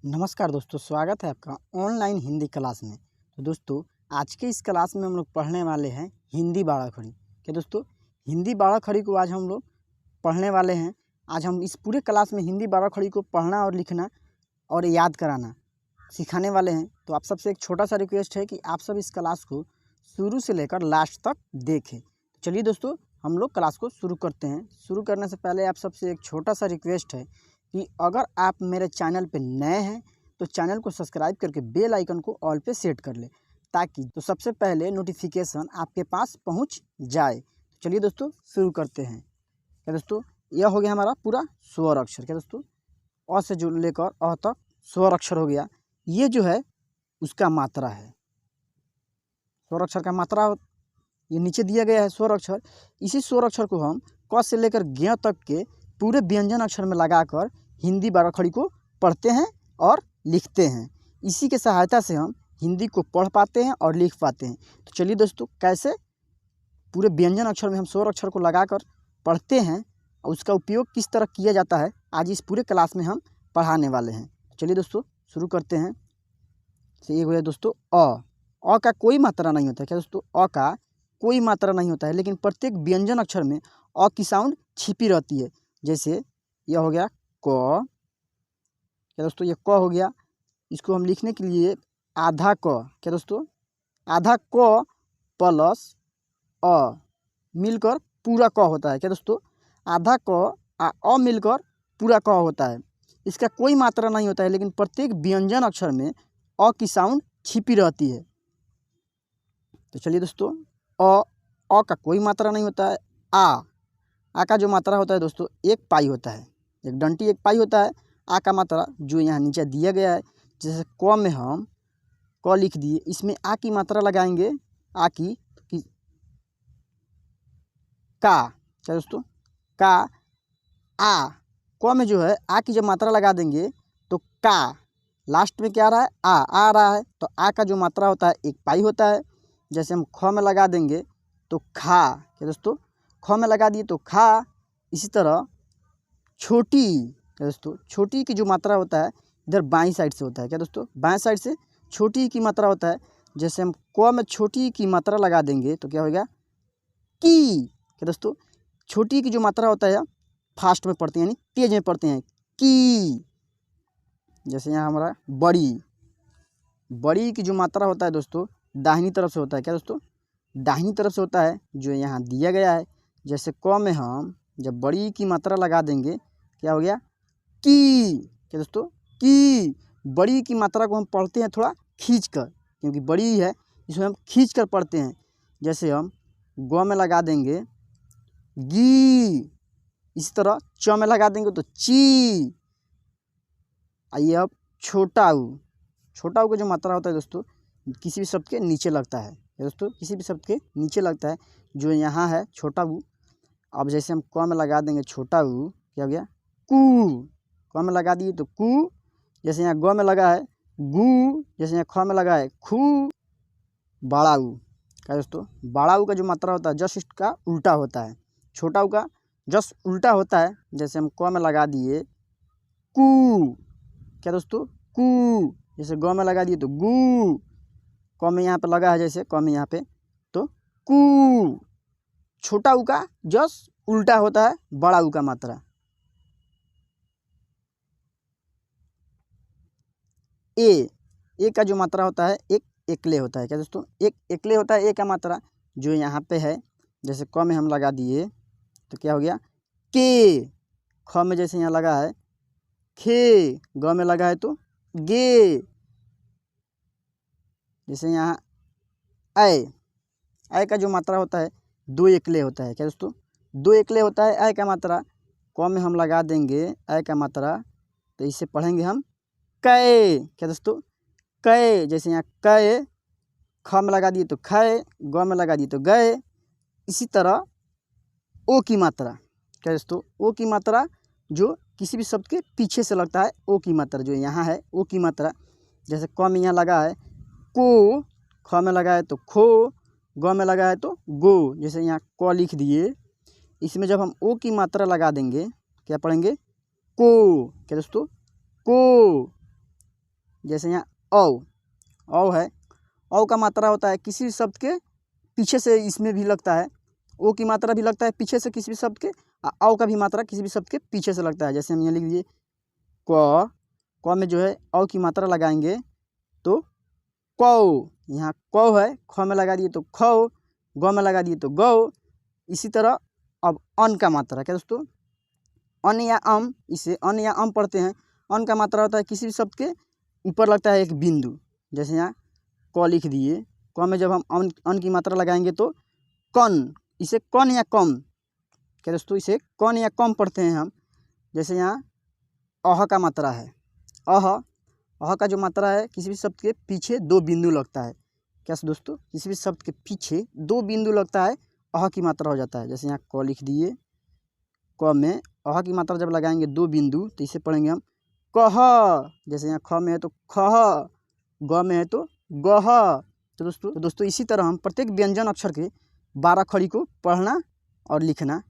नमस्कार दोस्तों, स्वागत है आपका ऑनलाइन हिंदी क्लास में। तो दोस्तों, आज के इस क्लास में हम लोग पढ़ने वाले हैं हिंदी बाड़ा खड़ी। क्या दोस्तों, हिंदी बाड़ा खड़ी को आज हम लोग पढ़ने वाले हैं। आज हम इस पूरे क्लास में हिंदी बाड़ा खड़ी को पढ़ना और लिखना और याद कराना सिखाने वाले हैं। तो आप सबसे एक छोटा सा रिक्वेस्ट है कि आप सब इस क्लास को शुरू से लेकर लास्ट तक देखें। चलिए दोस्तों, हम लोग क्लास को शुरू करते हैं। शुरू करने से पहले आप सबसे एक छोटा सा रिक्वेस्ट है कि अगर आप मेरे चैनल पे नए हैं तो चैनल को सब्सक्राइब करके बेल आइकन को ऑल पे सेट कर ले, ताकि तो सबसे पहले नोटिफिकेशन आपके पास पहुंच जाए। तो चलिए दोस्तों, शुरू करते हैं। क्या दोस्तों, यह हो गया हमारा पूरा स्वर अक्षर। क्या दोस्तों, अ से जो लेकर अ तक स्वर अक्षर हो गया। ये जो है उसका मात्रा है। स्वर अक्षर का मात्रा ये नीचे दिया गया है स्वर अक्षर। इसी स्वर अक्षर को हम क से लेकर ज्ञ तक के पूरे व्यंजन अक्षर में लगाकर हिंदी बाड़ा खड़ी को पढ़ते हैं और लिखते हैं। इसी के सहायता से हम हिंदी को पढ़ पाते हैं और लिख पाते हैं। तो चलिए दोस्तों, कैसे पूरे व्यंजन अक्षर में हम स्वर अक्षर को लगाकर पढ़ते हैं और उसका उपयोग किस तरह किया जाता है, आज इस पूरे क्लास में हम पढ़ाने वाले हैं। चलिए दोस्तों, शुरू करते हैं। तो ये हो गया दोस्तों अ का कोई मात्रा नहीं होता है। क्या दोस्तों, अ का कोई मात्रा नहीं होता है, लेकिन प्रत्येक व्यंजन अक्षर में अ की साउंड छिपी रहती है। जैसे यह हो गया क। क्या दोस्तों, ये क हो गया। इसको हम लिखने के लिए आधा क। क्या दोस्तों, आधा क प्लस अ मिलकर पूरा क होता है। क्या दोस्तों, आधा क अ मिलकर पूरा क होता है। इसका कोई मात्रा नहीं होता है, लेकिन प्रत्येक व्यंजन अक्षर में अ की साउंड छिपी रहती है। तो चलिए दोस्तों, अ का कोई मात्रा नहीं होता है। आ का जो मात्रा होता है दोस्तों, एक पाई होता है। एक डंटी एक पाई होता है। आ का मात्रा जो यहाँ नीचे दिया गया है, जैसे क में हम क लिख दिए, इसमें आ की मात्रा लगाएंगे। आ की का। क्या दोस्तों, का आ क में जो है आ की जब मात्रा लगा देंगे तो का लास्ट में क्या आ रहा है, आ रहा है। तो आ का जो मात्रा होता है एक पाई होता है। जैसे हम ख में लगा देंगे तो खा। क्या दोस्तों, ख में लगा दिए तो खा। इसी तरह छोटी। क्या दोस्तों, छोटी की जो मात्रा होता है इधर बाईं साइड से होता है। क्या दोस्तों, बाएं साइड से छोटी की मात्रा होता है। जैसे हम क में छोटी की मात्रा लगा देंगे तो क्या हो गया, की। क्या दोस्तों, छोटी की जो मात्रा होता है फास्ट में पढ़ते हैं, यानी तेज में पढ़ते हैं, की। जैसे यहाँ हमारा बड़ी। बड़ी की जो मात्रा होता है दोस्तों, दाहिनी तरफ से होता है। क्या दोस्तों, दाहिनी तरफ से होता है, जो यहाँ दिया गया है। जैसे क में हम जब बड़ी की मात्रा लगा देंगे, क्या हो गया, की। क्या दोस्तों, की। बड़ी की मात्रा को हम पढ़ते हैं थोड़ा खींच कर, क्योंकि बड़ी है, इसमें हम खींच कर पढ़ते हैं। जैसे हम ग में लगा देंगे गी। इसी तरह च में लगा देंगे तो ची। आइए अब छोटा ऊ। छोटा ऊ का जो मात्रा होता है दोस्तों, किसी भी शब्द के नीचे लगता है। दोस्तों, किसी भी शब्द के नीचे लगता है, जो यहाँ है छोटा ऊ। अब जैसे हम क में लगा देंगे छोटा ऊ, क्या हो गया, कू। क में लगा दिए तो कू। जैसे यहाँ ग में लगा है गू। जैसे यहाँ ख में लगा है खू। बड़ा ऊ। क्या दोस्तों, बड़ा ऊ का जो मात्रा होता है जस्ट इसका उल्टा होता है। छोटा ऊ का जस्ट उल्टा होता है। जैसे हम क में लगा दिए कू। क्या दोस्तों, कू। जैसे ग में लगा दिए तो गू। क में यहाँ पे लगा है, जैसे क में यहाँ पे तो कू। छोटा ऊ का जस्ट उल्टा होता है बड़ा ऊ का मात्रा। ए का जो मात्रा होता है एक एकले होता है। क्या दोस्तों, एक एकले होता है ए का मात्रा, जो यहाँ पे है। जैसे क में हम लगा दिए तो क्या हो गया, के। ख में जैसे यहाँ लगा है खे। ग में लगा है तो गे। जैसे यहाँ ऐ का जो मात्रा होता है दो एकले होता है। क्या दोस्तों, दो एकले होता है ऐ का मात्रा। क में हम लगा देंगे ऐ का मात्रा, तो इसे पढ़ेंगे हम कै। क्या दोस्तों, कै। जैसे यहाँ कै, ख में लगा दिए तो खै, ग में लगा दिए तो गए। इसी तरह ओ की मात्रा। क्या दोस्तों, ओ की मात्रा जो किसी भी शब्द के पीछे से लगता है, ओ की मात्रा जो यहाँ है ओ की मात्रा। जैसे क में यहाँ लगा है को, ख में लगा है तो खो, ग में लगा है तो गो। जैसे यहाँ क लिख दिए, इसमें जब हम ओ की मात्रा लगा देंगे क्या पढ़ेंगे, को। क्या दोस्तों, को। जैसे यहाँ औ है, औ का मात्रा होता है किसी शब्द के पीछे से, इसमें भी लगता है। ओ की मात्रा भी लगता है पीछे से किसी भी शब्द के, औ का भी मात्रा किसी भी शब्द के पीछे से लगता है। जैसे हम यहाँ लिख लीजिए क में जो है औ की मात्रा लगाएंगे तो कौ, यहाँ कौ है, ख में लगा दिए तो खौ, ग में लगा दिए तो गौ। इसी तरह अब अन का मात्रा क्या दोस्तों, अन या अम, इसे अन या अम पढ़ते हैं। अन का मात्रा होता है किसी भी शब्द के ऊपर लगता है एक बिंदु। जैसे यहाँ क लिख दिए, क में जब हम अन की मात्रा लगाएंगे तो कन, इसे कन या कम क्या दोस्तों, इसे कन या कम पढ़ते हैं हम। जैसे यहाँ अह का मात्रा है, अह का जो मात्रा है किसी भी शब्द के पीछे दो बिंदु लगता है। क्या दोस्तों, किसी भी शब्द के पीछे दो बिंदु लगता है, अह की मात्रा हो जाता है। जैसे यहाँ क लिख दिए, क में अह की मात्रा जब लगाएंगे दो बिंदु तो इसे पढ़ेंगे हम कह। जैसे यहाँ ख में है तो खह, ग में है तो गह। तो दोस्तों इसी तरह हम प्रत्येक व्यंजन अक्षर के 12 खड़ी को पढ़ना और लिखना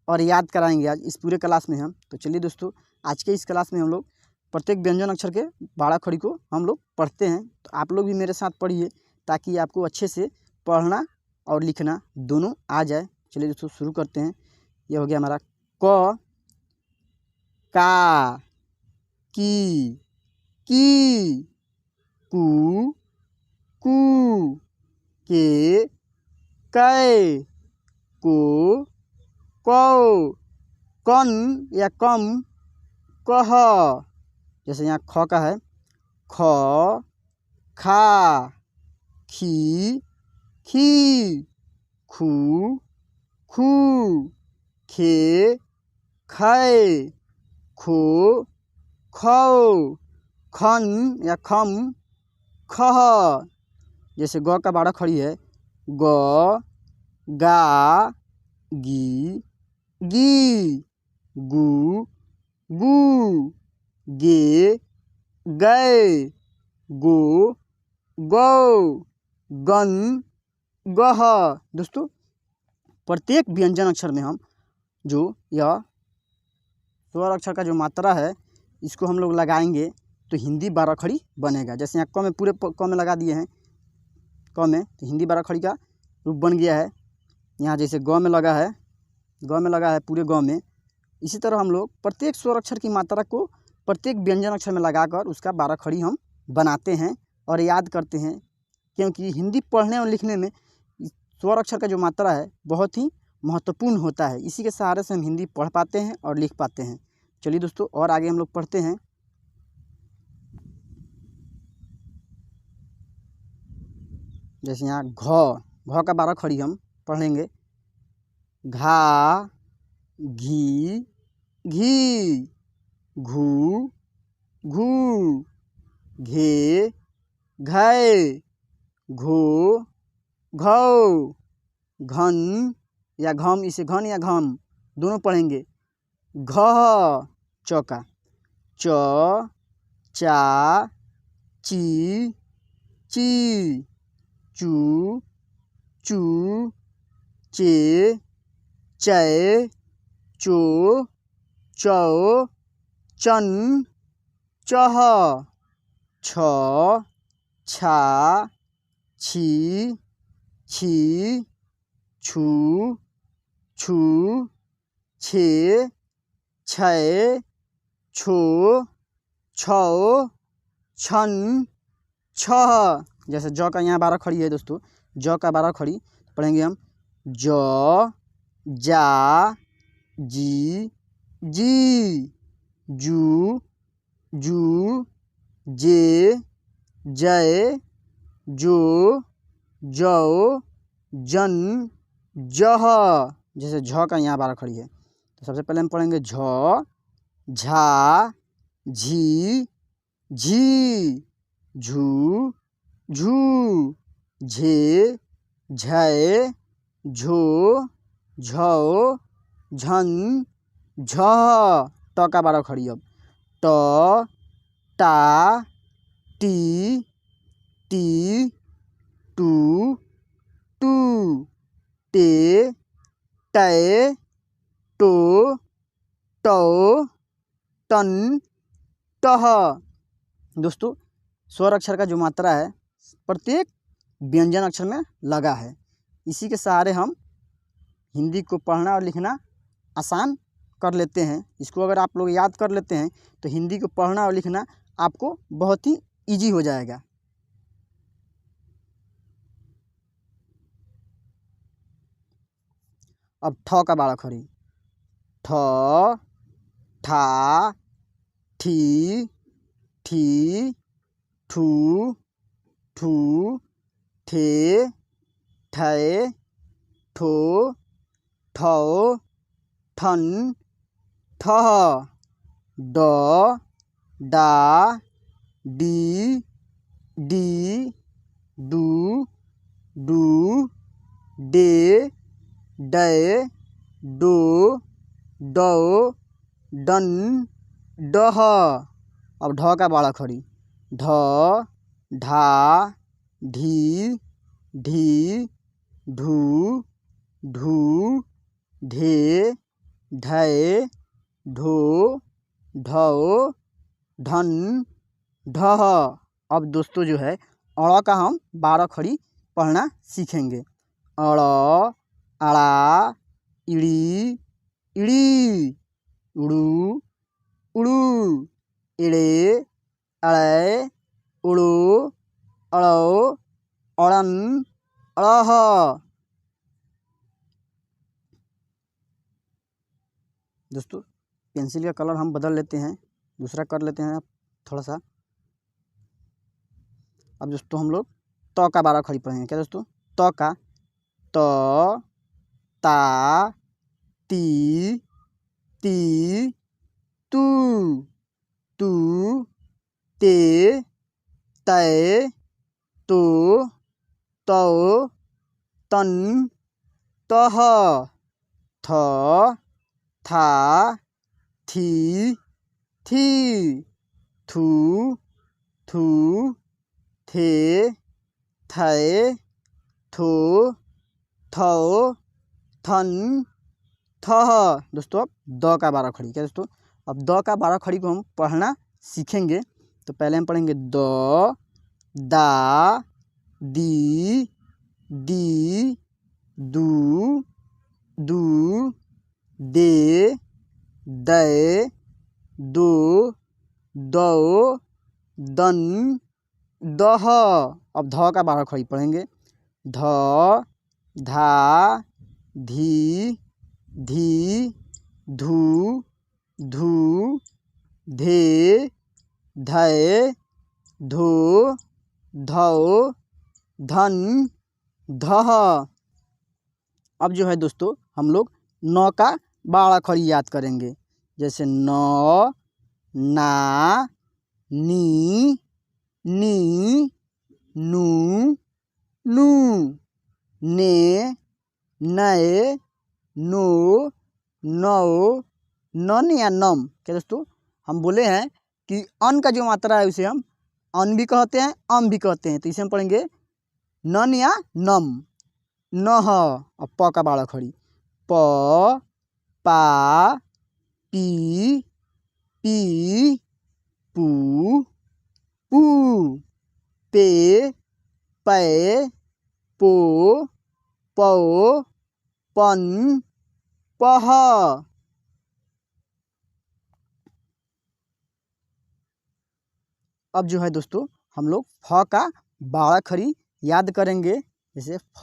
और याद कराएंगे आज इस पूरे क्लास में हम। तो चलिए दोस्तों, आज के इस क्लास में हम लोग प्रत्येक व्यंजन अक्षर के 12 खड़ी को हम लोग पढ़ते हैं। तो आप लोग भी मेरे साथ पढ़िए ताकि आपको अच्छे से पढ़ना और लिखना दोनों आ जाए। चलिए दोस्तों शुरू करते हैं। यह हो गया हमारा क, का, की, कू, के, कै, को, कौ, कन या कम, कह। जैसे यहाँ ख का है ख, खा, खी, खू, खे, खै, खो, खौ, खन या खम, खह। जैसे ग का 12 खड़ी है ग, गा, गी, गू, गे, गै, गो, गौ, गन, गह। दोस्तों प्रत्येक व्यंजन अक्षर में हम जो यह स्वर अक्षर का जो मात्रा है इसको हम लोग लगाएंगे तो हिंदी 12 खड़ी बनेगा। जैसे यहाँ क में पूरे क में लगा दिए हैं, क में तो हिंदी 12 खड़ी का रूप बन गया है। यहाँ जैसे ग में लगा है पूरे ग में, इसी तरह हम लोग प्रत्येक स्वर अक्षर की मात्रा को प्रत्येक व्यंजन अक्षर में लगाकर उसका 12 खड़ी हम बनाते हैं और याद करते हैं। क्योंकि हिंदी पढ़ने और लिखने में स्वर अक्षर का जो मात्रा है बहुत ही महत्वपूर्ण होता है। इसी के सहारे से हम हिंदी पढ़ पाते हैं और लिख पाते हैं। चलिए दोस्तों और आगे हम लोग पढ़ते हैं। जैसे यहाँ घ का 12 खड़ी हम पढ़ेंगे घा, घी, घू, घे, घै, घो, घौ, घन या घम, इसे घन या घम दोनों पढ़ेंगे। घ चौका, च, चा, ची, चू, चे, चै, चो, चौ, चन, चह, छ, छा, छी, छू, छे, छै, छो, छौ, छन, छह। जैसे ज का यहाँ 12 खड़ी है दोस्तों, ज का 12 खड़ी पढ़ेंगे हम ज, जा, जी, जू, जे, जय, जो, जौ, जन, जह। जैसे झ का यहाँ 12 खड़ी है तो सबसे पहले हम पढ़ेंगे झ, झा, झी, झू, झे, झै, झो, झौ, झन, झह। ट का 12 खड़ी अब ट, टा, टी, टू, टे, टै, टो, टौ, टन, टह। दोस्तों स्वर अक्षर का जो मात्रा है प्रत्येक व्यंजन अक्षर में लगा है। इसी के सहारे हम हिंदी को पढ़ना और लिखना आसान कर लेते हैं। इसको अगर आप लोग याद कर लेते हैं तो हिंदी को पढ़ना और लिखना आपको बहुत ही ईजी हो जाएगा। अब ठ का बाड़ा खड़ी, ठ, ठा, ठी, ठी, ठू, ठू, ठे, ठे, ठो, ठौ, ठन, ठह, ड, डा, डी, डी, डू, डू, डे, डे, डो, डौ, डन, डह। अब ढ का बाड़ा खड़ी, ढ, ढा, ढी, ढी, ढू, ढू, ढे, ढै, ढो, ढौ, ढन, ढह। अब दोस्तों जो है अड़ का हम 12 खड़ी पढ़ना सीखेंगे। अड़, अड़ा, इड़ी, इड़ी, उड़ू, उड़ू, इड़े, अड़े, उड़ो, अड़ो, अड़न, अड़ह। दोस्तों पेंसिल का कलर हम बदल लेते हैं, दूसरा कर लेते हैं थोड़ा सा। अब दोस्तों हम लोग त का 12 खड़ी पढ़ेंगे। क्या दोस्तों? त का त, ता, ती, ती, तू, तू, ते, तै, तो, तौ, तन, तह, थ, था, थी, थी, थू, थू, थे, थै, थो, थौ, थन, थह। दोस्तों अब द का 12 खड़ी। क्या दोस्तों? अब द का 12 खड़ी को हम पढ़ना सीखेंगे। तो पहले हम पढ़ेंगे द, दा, दी, दी, दू, दू, दे, दै, दो, दौ, दन, दह। अब ध का 12 खड़ी पढ़ेंगे। ध, धा, धी, धी, धू, धू, धे, धै, धो, धौ, धन, धह। अब जो है दोस्तों हम लोग न का 12 खड़ी याद करेंगे। जैसे न, ना, नी, नी, नू, नू, ने, नए, नो, नौ, नन या नम। क्या दोस्तों? हम बोले हैं कि अन का जो मात्रा है उसे हम अन भी कहते हैं, अम भी कहते हैं। तो इसे हम पढ़ेंगे नन या नम। नह। अब प का 12 खड़ी, प, पा, पी, पी, पू, पू, पे, पै, पो, पौ, पन, पह। अब जो है दोस्तों हम लोग फ का 12 खड़ी याद करेंगे। जैसे फ,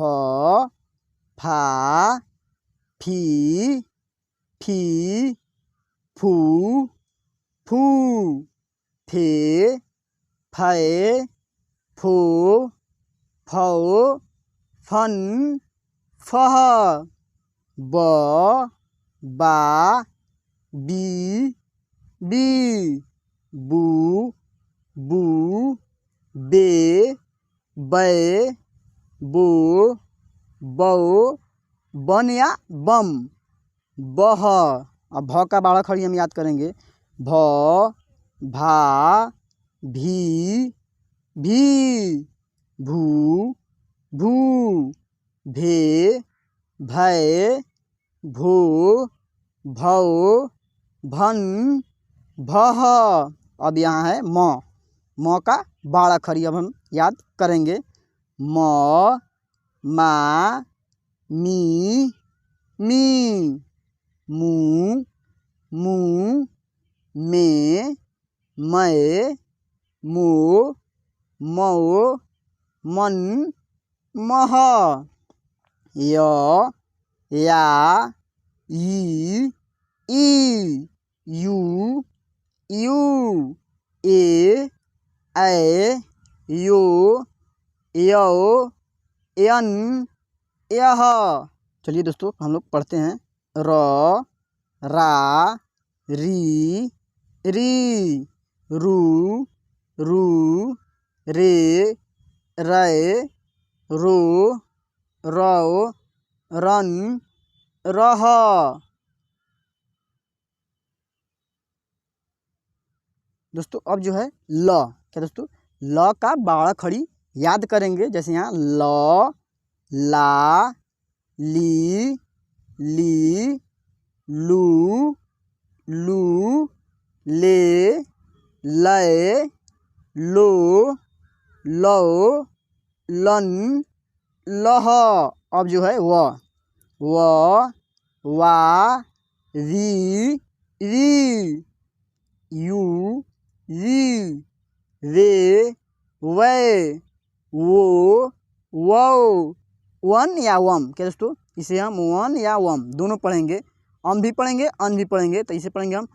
फा, फी, फी, फू, फू, फे, फै, फो, फौ, फन, फह। ब, बा, बी, बी, बू, बू, बे, बै, बो, बौ, बन या बम, बह। अब भ का 12 खड़ी हम याद करेंगे। भ, भा, भी, भी, भू, भू, भे, भै, भो, भौ, भन, भह। अब यहाँ है म। म का बाड़ा खड़ी अब हम याद करेंगे। म, मा, मी, मू, मू, में, मैं, मो, मौ, मन, मह, य, या, ई, यू, ए, ऐ, यो, यौ, यन, यह। चलिए दोस्तों हम लोग पढ़ते हैं। र, रा, री, रू, रे, रै, रो, रौ, रन, रह। दोस्तों अब जो है ल, क्या दोस्तों, ल का बाड़ा खड़ी याद करेंगे। जैसे यहाँ ल, ला, ली, लू, ले, लै, लो, लो, लन, लह। अब जो है व, वा, री, यू, वे, वै, वो, वौ, वन या वम। क्या दोस्तों, इसे हम वन या वम दोनों पढ़ेंगे, अम भी पढ़ेंगे अन भी पढ़ेंगे। तो इसे पढ़ेंगे हम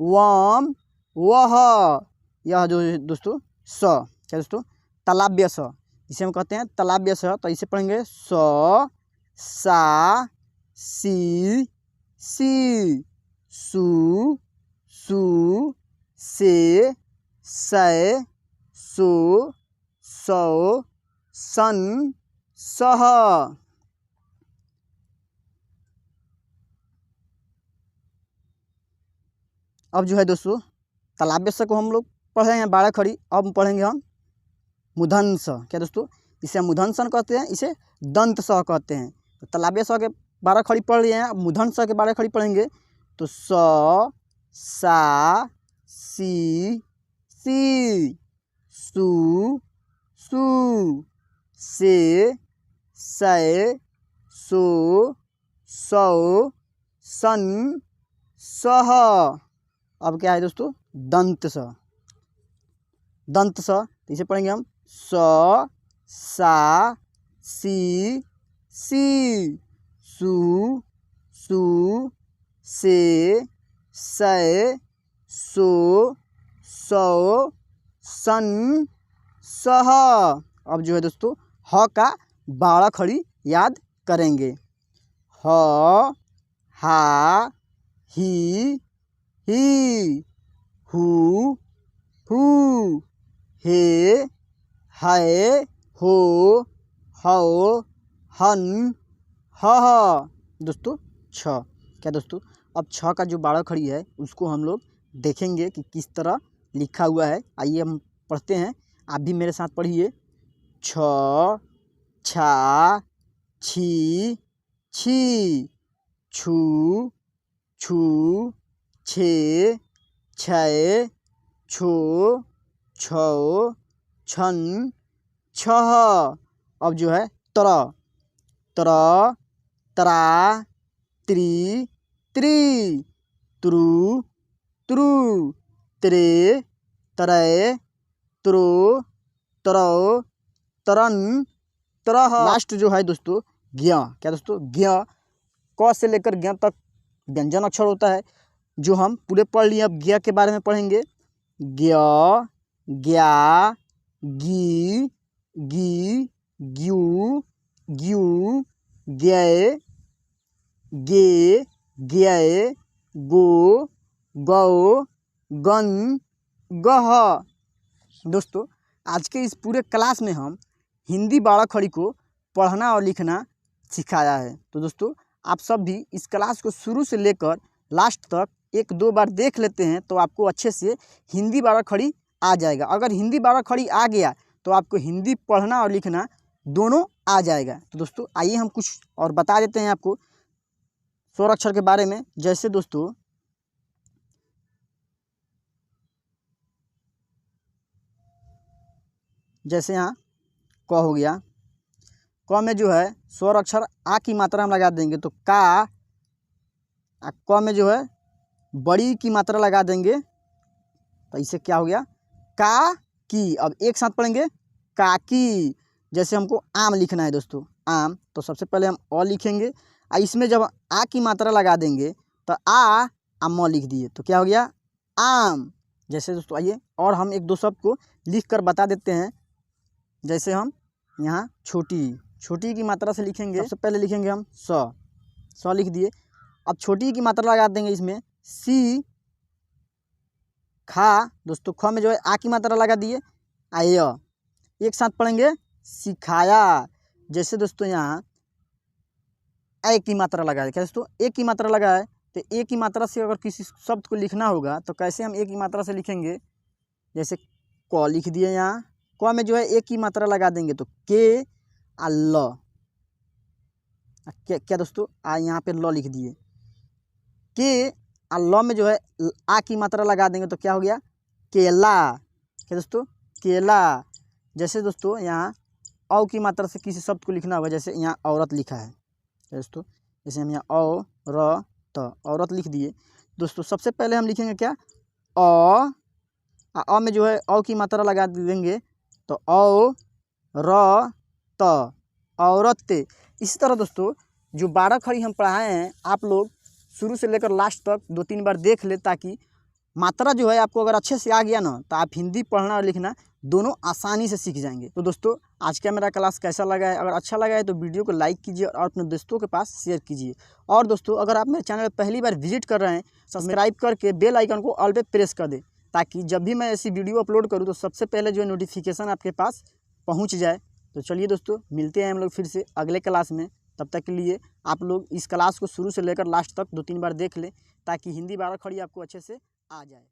वम, वह। यह जो है दोस्तों स, क्या दोस्तों, तालव्य स, इसे हम कहते हैं तालव्य स। तो इसे पढ़ेंगे स, सा, सी, सू, से, सै, सो, सौ, सन, सह। अब जो है दोस्तों तालव्य स को हम लोग पढ़े हैं बाड़ा खड़ी। अब पढ़ेंगे हम मूर्धन्य स। क्या दोस्तों, इसे हम मूर्धन्य स कहते हैं, इसे दंत स कहते हैं। तो तालव्य स के बाड़ा खड़ी पढ़ लिए हैं, अब मूर्धन्य स के बाड़ा खड़ी पढ़ेंगे। तो स, सा, सी, सू, से, सै, सो, सौ, सन, सह। अब क्या है दोस्तों, दंत स, दंत स। तो इसे पढ़ेंगे हम स, सा, सी, सू, से, सै, सो, सौ, सन, सह। अब जो है दोस्तों ह का बाड़ा खड़ी याद करेंगे। ह, हा, ही, हू, हे, है, हो, हौ, हन, हह। दोस्तों छ, क्या दोस्तों, अब छ का जो बाड़ा खड़ी है उसको हम लोग देखेंगे कि किस तरह लिखा हुआ है। आइए हम पढ़ते हैं, आप भी मेरे साथ पढ़िए। छ, छा, छी, छू, छे, छै, छो, छौ, छन, छह। अब जो है तर, तरा, त्री, त्रु, त्रे, तरै, त्रो, तरौ, तरन, तरह। लास्ट जो है दोस्तों ज्ञ। क्या दोस्तों, ज्ञ, क से लेकर ज्ञ तक व्यंजन अक्षर होता है, जो हम पूरे पढ़ लिए। अब ज्ञ के बारे में पढ़ेंगे। ज्ञ, ज्ञा, गी, ग्यू, ज्ञै, गे, ज्ञै, गो, गौ, गन, गह। दोस्तों आज के इस पूरे क्लास में हम हिंदी बाड़ा खड़ी को पढ़ना और लिखना सिखाया है। तो दोस्तों आप सब भी इस क्लास को शुरू से लेकर लास्ट तक 1-2 बार देख लेते हैं तो आपको अच्छे से हिंदी बाड़ा खड़ी आ जाएगा। अगर हिंदी बाड़ा खड़ी आ गया तो आपको हिंदी पढ़ना और लिखना दोनों आ जाएगा। तो दोस्तों आइए हम कुछ और बता देते हैं आपको स्वर अक्षर के बारे में। जैसे दोस्तों जैसे यहाँ क हो गया, क में जो है स्वर अक्षर आ की मात्रा हम लगा देंगे तो का, क में जो है बड़ी की मात्रा लगा देंगे तो इससे क्या हो गया का की। अब एक साथ पढ़ेंगे काकी। जैसे हमको आम लिखना है दोस्तों, आम, तो सबसे पहले हम अ लिखेंगे, इसमें जब आ की मात्रा लगा देंगे तो आ म लिख दिए तो क्या हो गया आम। जैसे दोस्तों आइए और हम एक दो शब्द को लिख कर बता देते हैं। जैसे हम यहाँ छोटी की मात्रा से लिखेंगे, सबसे पहले लिखेंगे हम स लिख दिए। अब छोटी की मात्रा लगा देंगे इसमें सी खा। दोस्तों ख में जो है आ की मात्रा लगा दिए, आय, एक साथ पढ़ेंगे सिखाया। जैसे दोस्तों यहाँ ए की मात्रा लगाए, क्या दोस्तों ए की मात्रा लगाए, तो ए की मात्रा से अगर किसी शब्द को लिखना होगा तो कैसे हम ए की मात्रा से लिखेंगे। जैसे क लिख दिए, यहाँ क में जो है ए की मात्रा लगा देंगे तो के आ ल, क्या दोस्तों आ यहाँ पे ल लिख दिए, के आ ल में जो है आ की मात्रा लगा देंगे तो क्या हो गया केला। क्या दोस्तों केला। जैसे दोस्तों यहाँ औ की मात्रा से किसी शब्द को लिखना होगा, जैसे यहाँ औरत लिखा है दोस्तों, जैसे हम यहाँ औ र त औरत लिख दिए। दोस्तों सबसे पहले हम लिखेंगे क्या अ में जो है औ की मात्रा लगा देंगे तो औ र त औरत। इसी तरह दोस्तों जो 12 खड़ी हम पढ़ाए हैं आप लोग शुरू से लेकर लास्ट तक 2-3 बार देख ले, ताकि मात्रा जो है आपको अगर अच्छे से आ गया ना तो आप हिंदी पढ़ना और लिखना दोनों आसानी से सीख जाएंगे। तो दोस्तों आज का मेरा क्लास कैसा लगा है, अगर अच्छा लगा है तो वीडियो को लाइक कीजिए और अपने दोस्तों के पास शेयर कीजिए। और दोस्तों अगर आप मेरे चैनल पर पहली बार विजिट कर रहे हैं, सब्सक्राइब करके बेल आइकन को ऑल पे प्रेस कर दें, ताकि जब भी मैं ऐसी वीडियो अपलोड करूँ तो सबसे पहले जो है नोटिफिकेशन आपके पास पहुँच जाए। तो चलिए दोस्तों मिलते हैं हम लोग फिर से अगले क्लास में। तब तक के लिए आप लोग इस क्लास को शुरू से लेकर लास्ट तक 2-3 बार देख लें, ताकि हिंदी 12 खड़ी आपको अच्छे से आ जाए।